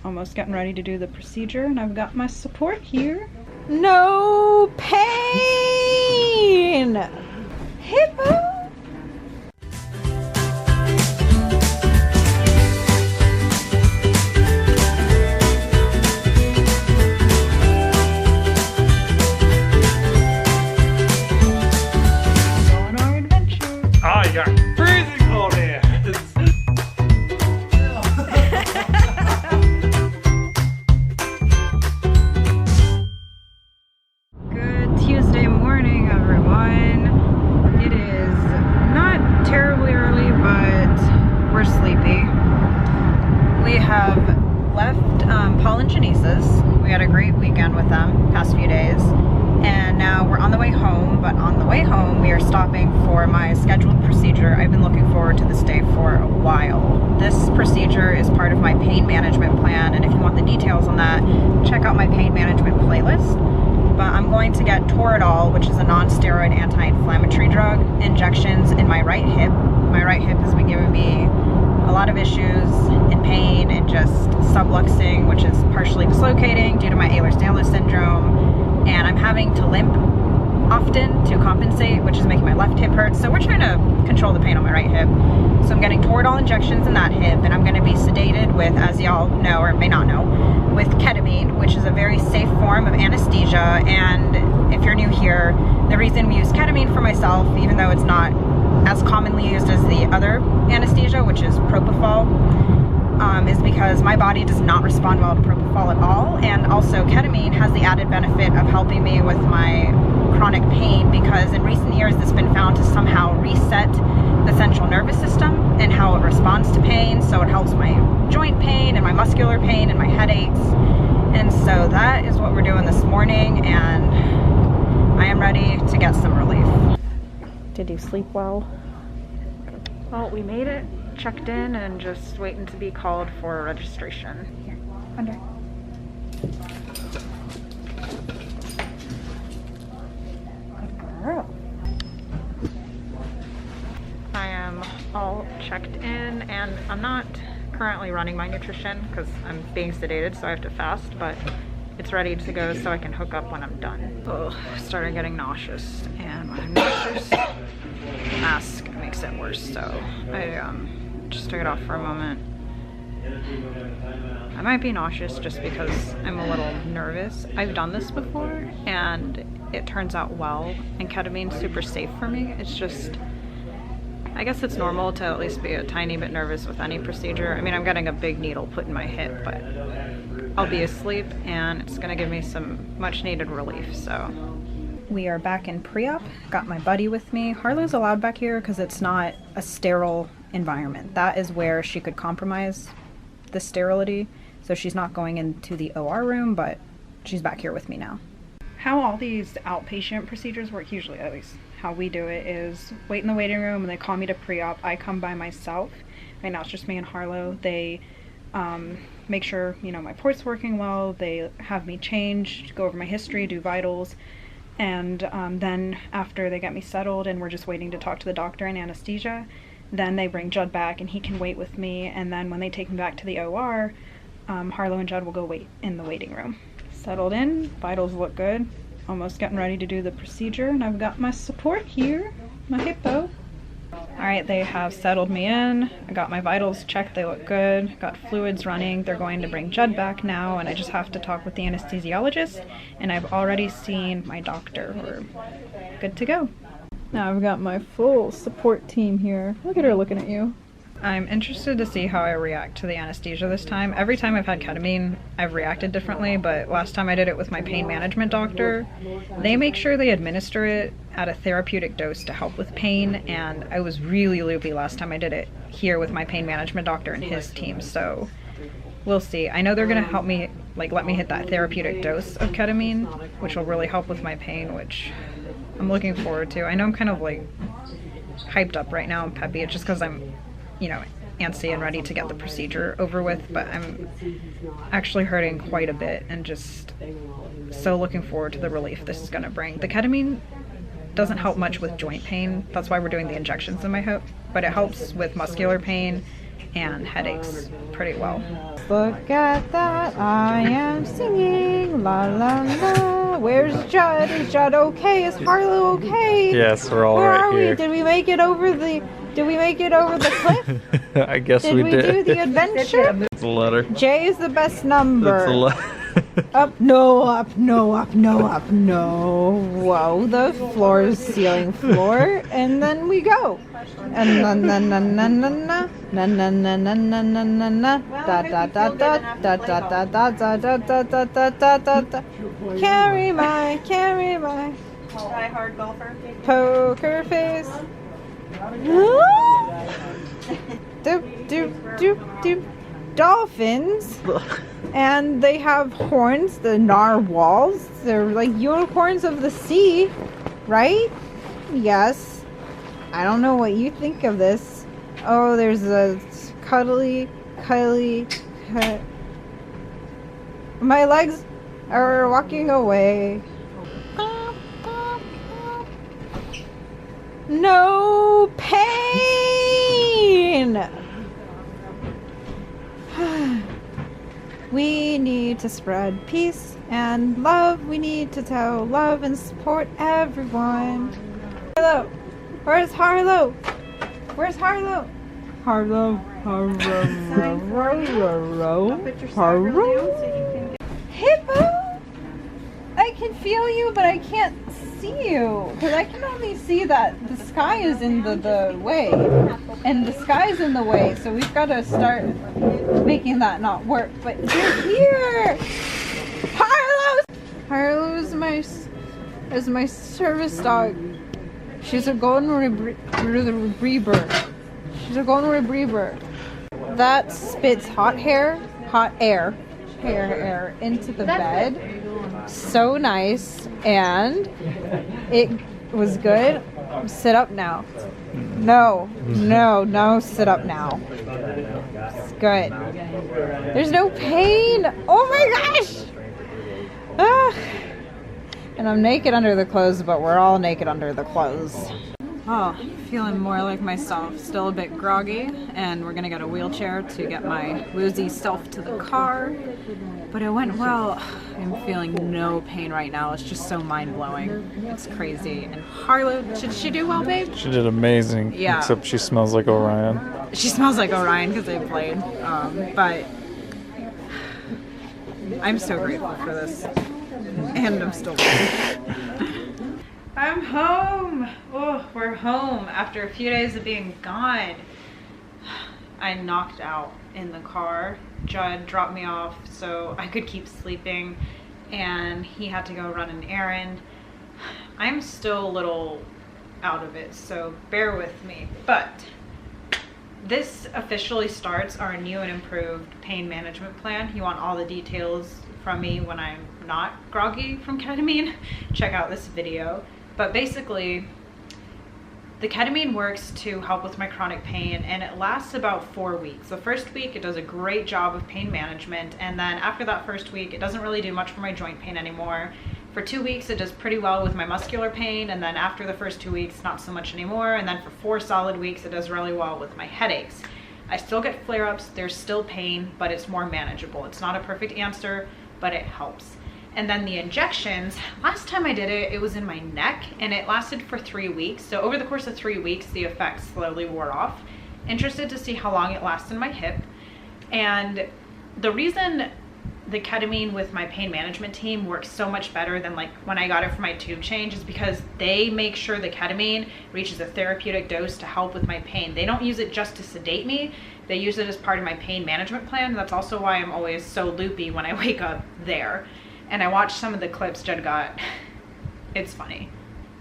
Almost getting ready to do the procedure, and I've got my support here. No pain! Hippo! On our adventure. Oh, you got freezing cold here. Good Tuesday morning, everyone. It is not terribly early, but we're sleepy. We have left Paul and Janice's. We had a great weekend with them past few days, and now we're on the way home. But on the way home, we are stopping for my scheduled procedure. I've been looking forward to this day for a while. This procedure is part of my pain management plan, and if you want the details on that, check out my pain management playlist. But I'm going to get Toradol, which is a non-steroid anti-inflammatory drug, injections in my right hip. My right hip has been giving me a lot of issues in pain and just subluxing, which is partially dislocating due to my Ehlers-Danlos syndrome. And I'm having to limp often to compensate, which is making my left hip hurt. So we're trying to control the pain on my right hip. So I'm getting Toradol injections in that hip, and I'm going to be sedated with, as y'all know or may not know, with ketamine, which is a very safe form of anesthesia. And if you're new here, the reason we use ketamine for myself, even though it's not as commonly used as the other anesthesia, which is propofol, is because my body does not respond well to propofol at all. And also ketamine has the added benefit of helping me with my chronic pain, because in recent years it's been found to somehow reset the central nervous system and how it responds to pain. So it helps my joint pain and my muscular pain and my headaches. And so that is what we're doing this morning, and I am ready to get some relief. Did you sleep well? Well, we made it, checked in, and just waiting to be called for registration. Here, under. Good girl. I am all checked in, and I'm not currently running my nutrition because I'm being sedated, so I have to fast, but it's ready to go so I can hook up when I'm done. Oh, started getting nauseous, and when I'm nauseous, mask makes it worse, so I just took it off for a moment. I might be nauseous just because I'm a little nervous. I've done this before, and it turns out well, and ketamine's super safe for me. It's just, I guess it's normal to at least be a tiny bit nervous with any procedure. I mean, I'm getting a big needle put in my hip, but I'll be asleep, and it's gonna give me some much needed relief, so. We are back in pre-op. Got my buddy with me. Harlow's allowed back here because it's not a sterile environment. That is where she could compromise the sterility, so she's not going into the OR room, but she's back here with me now. How all these outpatient procedures work, usually at least how we do it, is wait in the waiting room and they call me to pre-op. I come by myself. Right now it's just me and Harlow. They make sure, you know, my port's working well. They have me changed, go over my history, do vitals, and then after they get me settled and we're just waiting to talk to the doctor and anesthesia, then they bring Judd back and he can wait with me, and then when they take me back to the OR, Harlow and Judd will go wait in the waiting room. Settled in, vitals look good. Almost getting ready to do the procedure, and I've got my support here, my hippo. Alright, they have settled me in. I got my vitals checked, they look good. Got fluids running. They're going to bring Judd back now, and I just have to talk with the anesthesiologist, and I've already seen my doctor. We're good to go. Now I've got my full support team here. Look at her looking at you. I'm interested to see how I react to the anesthesia this time. Every time I've had ketamine, I've reacted differently, but last time I did it with my pain management doctor, they make sure they administer it at a therapeutic dose to help with pain, and I was really loopy last time I did it here with my pain management doctor and his team, so we'll see. I know they're gonna help me, like, let me hit that therapeutic dose of ketamine, which will really help with my pain, which I'm looking forward to. I know I'm kind of, like, hyped up right now and peppy. It's just because I'm, you know, antsy and ready to get the procedure over with, but I'm actually hurting quite a bit and just so looking forward to the relief this is going to bring. The ketamine doesn't help much with joint pain. That's why we're doing the injections in my hip, but it helps with muscular pain and headaches pretty well. Look at that, I am singing, la la la. Where's Judd? Is Judd okay? Is Harlow okay? Yes, we're all Where right are here. we? Did we make it over the cliff? I guess Did we we did. do the adventure? It's a letter. J is the best number. It's a letter. Up, no, up, no, up, no, up, no. Whoa, the floor is ceiling floor, and then we go. And na na na na na na na na na na na na na na da da da da da da da da da da da da da da da. Carry my Hard golfer. poker face. Doop doop doop doop. Dolphins. And they have horns, the narwhals. They're like unicorns of the sea, right? Yes. I don't know what you think of this. Oh, there's a cuddly. My legs are walking away. No pain! We need to spread peace and love. We need to tell love and support everyone. Harlow! Where's Harlow? Where's Harlow? Harlow. Hippo! I can feel you, but I can't see you. Because I can only see that the sky is in the way. And the sky's in the way, so we've got to start making that not work. But you're here! Harlow is my service dog. She's a golden retriever. She's a golden retriever. That spits hot air into the bed. So nice, and it was good. Sit up now. No, sit up now. It's good. There's no pain. Oh my gosh! Ah. And I'm naked under the clothes, but we're all naked under the clothes. Oh, feeling more like myself. Still a bit groggy, and we're gonna get a wheelchair to get my woozy self to the car. But it went well. I'm feeling no pain right now. It's just so mind-blowing. It's crazy. And Harlow, did she do well, babe? She did amazing. Yeah. Except she smells like Orion. She smells like Orion because they played. But I'm so grateful for this. And I'm still I'm home. Oh, we're home after a few days of being gone. I knocked out in the car. Judd dropped me off so I could keep sleeping, and he had to go run an errand. I'm still a little out of it, so bear with me. But this officially starts our new and improved pain management plan. You want all the details from me when I'm not groggy from ketamine? Check out this video. But basically, the ketamine works to help with my chronic pain, and it lasts about 4 weeks. The first week, it does a great job of pain management, and then after that first week, it doesn't really do much for my joint pain anymore. For 2 weeks, it does pretty well with my muscular pain, and then after the first 2 weeks, not so much anymore, and then for 4 solid weeks, it does really well with my headaches. I still get flare-ups, there's still pain, but it's more manageable. It's not a perfect answer, but it helps. And then the injections, last time I did it, it was in my neck, and it lasted for 3 weeks. So over the course of 3 weeks, the effects slowly wore off. Interested to see how long it lasts in my hip. And the reason the ketamine with my pain management team works so much better than like when I got it for my tube change is because they make sure the ketamine reaches a therapeutic dose to help with my pain. They don't use it just to sedate me. They use it as part of my pain management plan. That's also why I'm always so loopy when I wake up there. And I watched some of the clips Judd got. It's funny.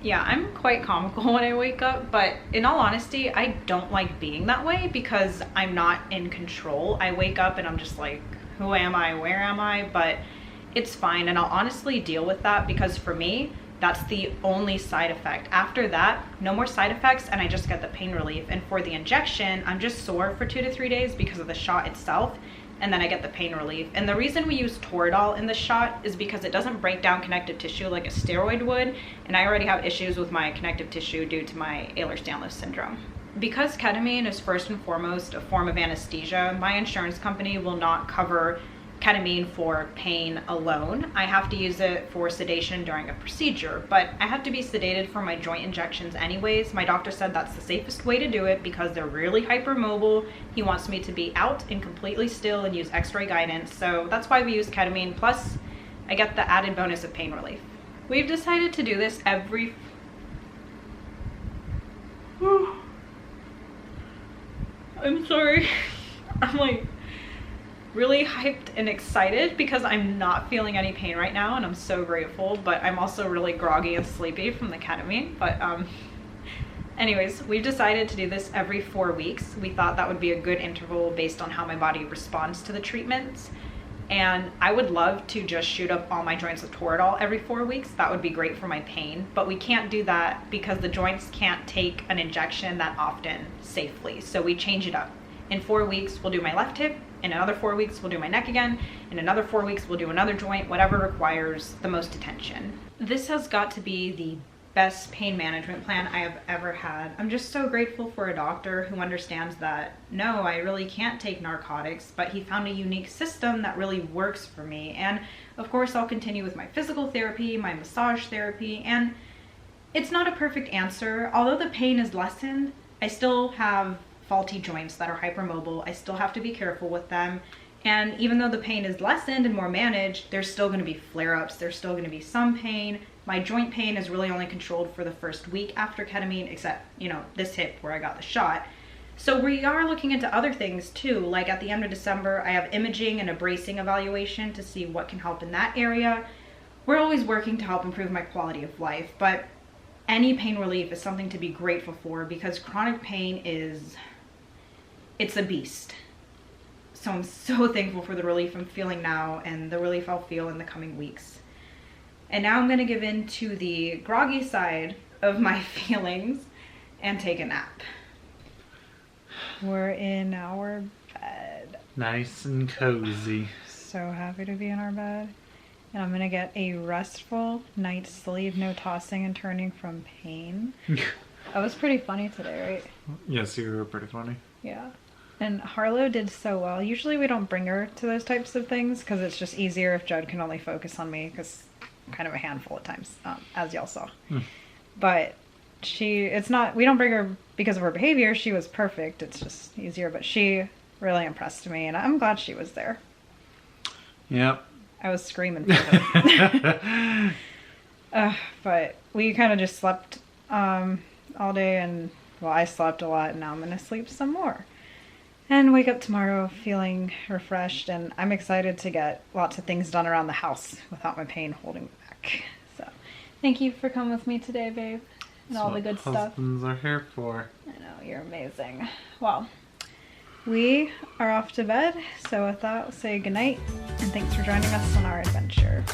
Yeah, I'm quite comical when I wake up, but in all honesty, I don't like being that way because I'm not in control. I wake up and I'm just like, who am I? Where am I? But it's fine, and I'll honestly deal with that because for me, that's the only side effect. After that, no more side effects, and I just get the pain relief. And for the injection, I'm just sore for 2 to 3 days because of the shot itself, and then I get the pain relief. And the reason we use Toradol in the shot is because it doesn't break down connective tissue like a steroid would, and I already have issues with my connective tissue due to my Ehlers-Danlos syndrome. Because ketamine is first and foremost a form of anesthesia, my insurance company will not cover ketamine for pain alone. I have to use it for sedation during a procedure, but I have to be sedated for my joint injections anyways. My doctor said that's the safest way to do it because they're really hypermobile. He wants me to be out and completely still and use x-ray guidance, so that's why we use ketamine, plus I get the added bonus of pain relief. We've decided to do this every... I'm sorry. I'm like really hyped and excited because I'm not feeling any pain right now, and I'm so grateful, but I'm also really groggy and sleepy from the ketamine. But anyways, we've decided to do this every 4 weeks. We thought that would be a good interval based on how my body responds to the treatments. And I would love to just shoot up all my joints with Toradol every 4 weeks. That would be great for my pain, but we can't do that because the joints can't take an injection that often safely. So we change it up. In 4 weeks, we'll do my left hip. In another 4 weeks, we'll do my neck again. In another 4 weeks, we'll do another joint, whatever requires the most attention. This has got to be the best pain management plan I have ever had. I'm just so grateful for a doctor who understands that, no, I really can't take narcotics, but he found a unique system that really works for me. And of course, I'll continue with my physical therapy, my massage therapy, and it's not a perfect answer. Although the pain is lessened, I still have faulty joints that are hypermobile. I still have to be careful with them. And even though the pain is lessened and more managed, there's still going to be flare-ups. There's still going to be some pain. My joint pain is really only controlled for the first week after ketamine, except, you know, this hip where I got the shot. So we are looking into other things too. Like at the end of December, I have imaging and a bracing evaluation to see what can help in that area. We're always working to help improve my quality of life, but any pain relief is something to be grateful for because chronic pain it's a beast. So I'm so thankful for the relief I'm feeling now and the relief I'll feel in the coming weeks. And now I'm gonna give in to the groggy side of my feelings and take a nap. We're in our bed. Nice and cozy. So happy to be in our bed. And I'm gonna get a restful night's sleep, no tossing and turning from pain. That was pretty funny today, right? Yes, you were pretty funny. Yeah. And Harlow did so well. Usually we don't bring her to those types of things because it's just easier if Judd can only focus on me because I'm kind of a handful at times, as y'all saw. But we don't bring her because of her behavior. She was perfect. It's just easier, but she really impressed me and I'm glad she was there. Yep. I was screaming for her. But we kind of just slept all day and, well, I slept a lot and now I'm going to sleep some more. And wake up tomorrow feeling refreshed, and I'm excited to get lots of things done around the house without my pain holding me back. So, thank you for coming with me today, babe, and all the good stuff. Husbands are here for. I know, you're amazing. Well, we are off to bed, so with that, we'll say goodnight, and thanks for joining us on our adventure.